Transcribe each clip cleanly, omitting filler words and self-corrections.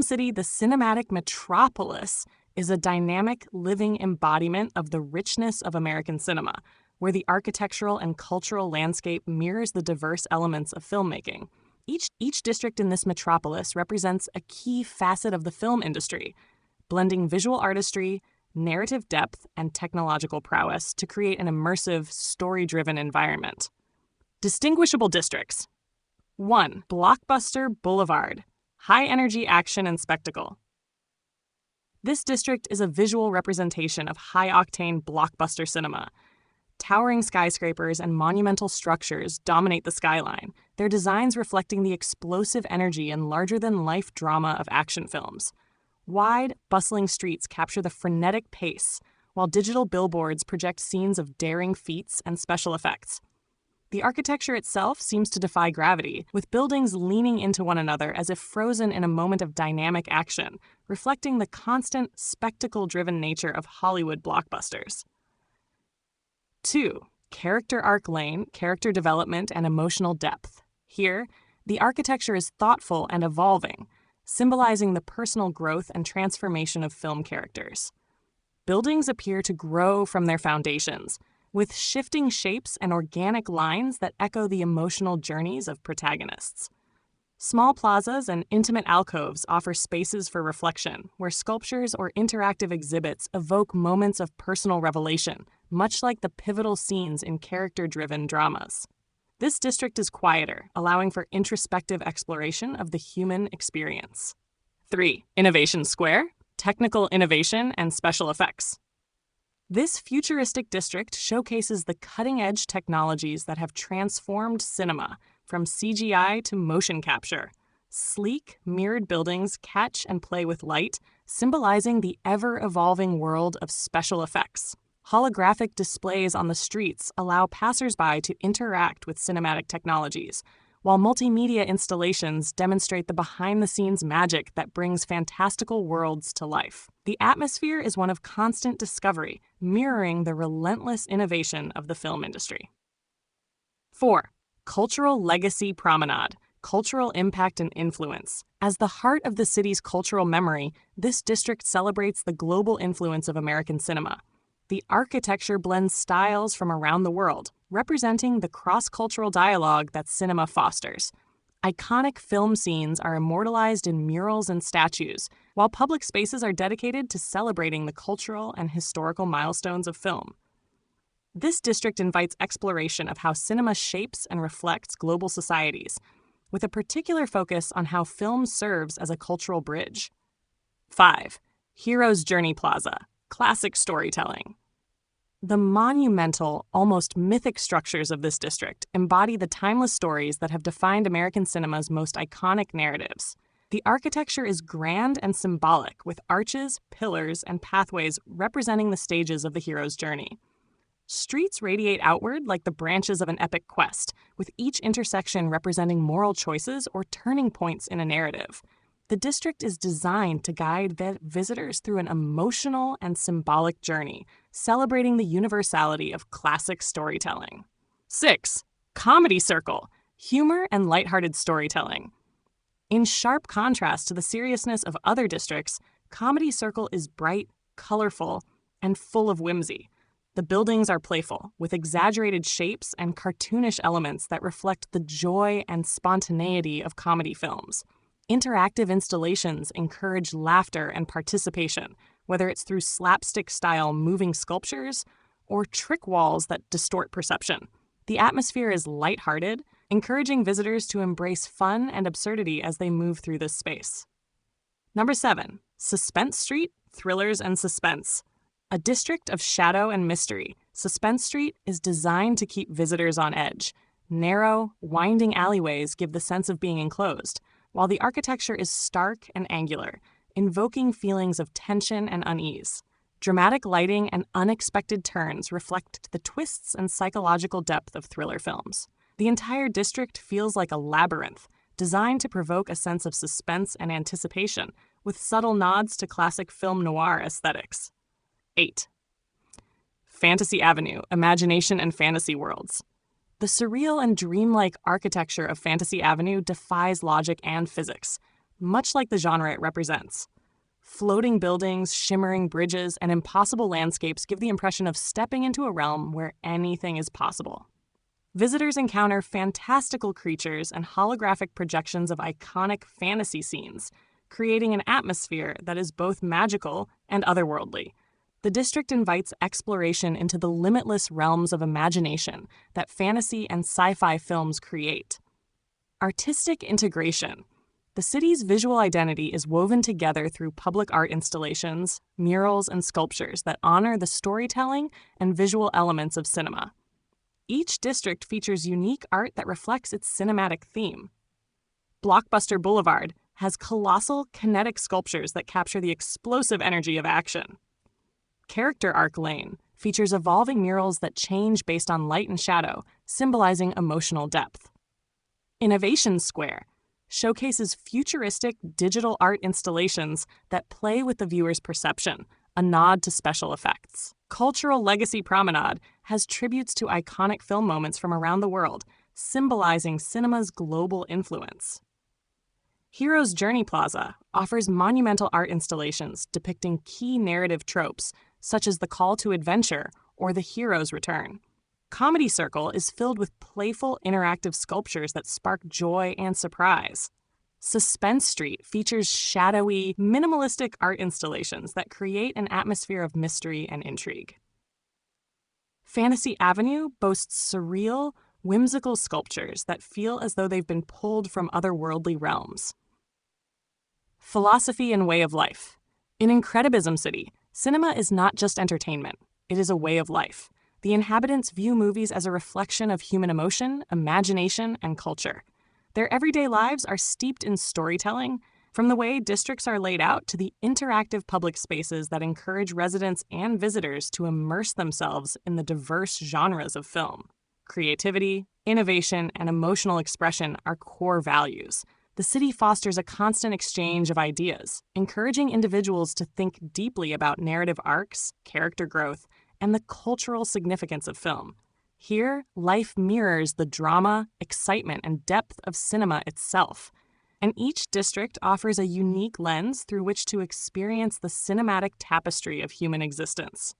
City, the Cinematic Metropolis is a dynamic, living embodiment of the richness of American cinema, where the architectural and cultural landscape mirrors the diverse elements of filmmaking. Each district in this metropolis represents a key facet of the film industry, blending visual artistry, narrative depth, and technological prowess to create an immersive, story-driven environment. Distinguishable districts. 1. Blockbuster Boulevard. High-energy action and spectacle. This district is a visual representation of high-octane blockbuster cinema. Towering skyscrapers and monumental structures dominate the skyline, their designs reflecting the explosive energy and larger-than-life drama of action films. Wide, bustling streets capture the frenetic pace, while digital billboards project scenes of daring feats and special effects. The architecture itself seems to defy gravity, with buildings leaning into one another as if frozen in a moment of dynamic action, reflecting the constant, spectacle-driven nature of Hollywood blockbusters. 2. Character Arc Lane, character development and emotional depth. Here, the architecture is thoughtful and evolving, symbolizing the personal growth and transformation of film characters. Buildings appear to grow from their foundations, with shifting shapes and organic lines that echo the emotional journeys of protagonists. Small plazas and intimate alcoves offer spaces for reflection, where sculptures or interactive exhibits evoke moments of personal revelation, much like the pivotal scenes in character-driven dramas. This district is quieter, allowing for introspective exploration of the human experience. 3. Innovation Square, technical innovation and special effects. This futuristic district showcases the cutting-edge technologies that have transformed cinema, from CGI to motion capture. Sleek, mirrored buildings catch and play with light, symbolizing the ever-evolving world of special effects. Holographic displays on the streets allow passersby to interact with cinematic technologies, while multimedia installations demonstrate the behind-the-scenes magic that brings fantastical worlds to life. The atmosphere is one of constant discovery, mirroring the relentless innovation of the film industry. 4. Cultural Legacy Promenade, cultural impact and influence. As the heart of the city's cultural memory, this district celebrates the global influence of American cinema. The architecture blends styles from around the world, representing the cross-cultural dialogue that cinema fosters. Iconic film scenes are immortalized in murals and statues, while public spaces are dedicated to celebrating the cultural and historical milestones of film. This district invites exploration of how cinema shapes and reflects global societies, with a particular focus on how film serves as a cultural bridge. 5. Hero's Journey Plaza, classic storytelling. The monumental, almost mythic structures of this district embody the timeless stories that have defined American cinema's most iconic narratives. The architecture is grand and symbolic, with arches, pillars, and pathways representing the stages of the hero's journey. Streets radiate outward like the branches of an epic quest, with each intersection representing moral choices or turning points in a narrative. The district is designed to guide visitors through an emotional and symbolic journey, celebrating the universality of classic storytelling. 6. Comedy Circle, humor and lighthearted storytelling. In sharp contrast to the seriousness of other districts, Comedy Circle is bright, colorful, and full of whimsy. The buildings are playful, with exaggerated shapes and cartoonish elements that reflect the joy and spontaneity of comedy films. Interactive installations encourage laughter and participation, whether it's through slapstick-style moving sculptures or trick walls that distort perception. The atmosphere is lighthearted, encouraging visitors to embrace fun and absurdity as they move through this space. Number 7. Suspense Street, Thrillers and Suspense. A district of shadow and mystery, Suspense Street is designed to keep visitors on edge. Narrow, winding alleyways give the sense of being enclosed, while the architecture is stark and angular, invoking feelings of tension and unease. Dramatic lighting and unexpected turns reflect the twists and psychological depth of thriller films. The entire district feels like a labyrinth, designed to provoke a sense of suspense and anticipation, with subtle nods to classic film noir aesthetics. 8. Fantasy Avenue, Imagination and Fantasy Worlds. The surreal and dreamlike architecture of Fantasy Avenue defies logic and physics. much like the genre it represents. Floating buildings, shimmering bridges, and impossible landscapes give the impression of stepping into a realm where anything is possible. Visitors encounter fantastical creatures and holographic projections of iconic fantasy scenes, creating an atmosphere that is both magical and otherworldly. The district invites exploration into the limitless realms of imagination that fantasy and sci-fi films create. Artistic integration. The city's visual identity is woven together through public art installations, murals, and sculptures that honor the storytelling and visual elements of cinema. Each district features unique art that reflects its cinematic theme. Blockbuster Boulevard has colossal, kinetic sculptures that capture the explosive energy of action. Character Arc Lane features evolving murals that change based on light and shadow, symbolizing emotional depth. Innovation Square showcases futuristic digital art installations that play with the viewer's perception, a nod to special effects. Cultural Legacy Promenade has tributes to iconic film moments from around the world, symbolizing cinema's global influence. Hero's Journey Plaza offers monumental art installations depicting key narrative tropes, such as the call to adventure or the hero's return. Comedy Circle is filled with playful, interactive sculptures that spark joy and surprise. Suspense Street features shadowy, minimalistic art installations that create an atmosphere of mystery and intrigue. Fantasy Avenue boasts surreal, whimsical sculptures that feel as though they've been pulled from otherworldly realms. Philosophy and Way of Life. In Incredibism City, cinema is not just entertainment, it is a way of life. The inhabitants view movies as a reflection of human emotion, imagination, and culture. Their everyday lives are steeped in storytelling, from the way districts are laid out to the interactive public spaces that encourage residents and visitors to immerse themselves in the diverse genres of film. Creativity, innovation, and emotional expression are core values. The city fosters a constant exchange of ideas, encouraging individuals to think deeply about narrative arcs, character growth, and the cultural significance of film. Here, life mirrors the drama, excitement, and depth of cinema itself, and each district offers a unique lens through which to experience the cinematic tapestry of human existence.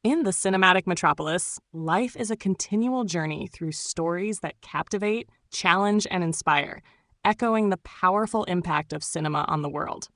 In the Cinematic Metropolis, life is a continual journey through stories that captivate, challenge, and inspire, echoing the powerful impact of cinema on the world.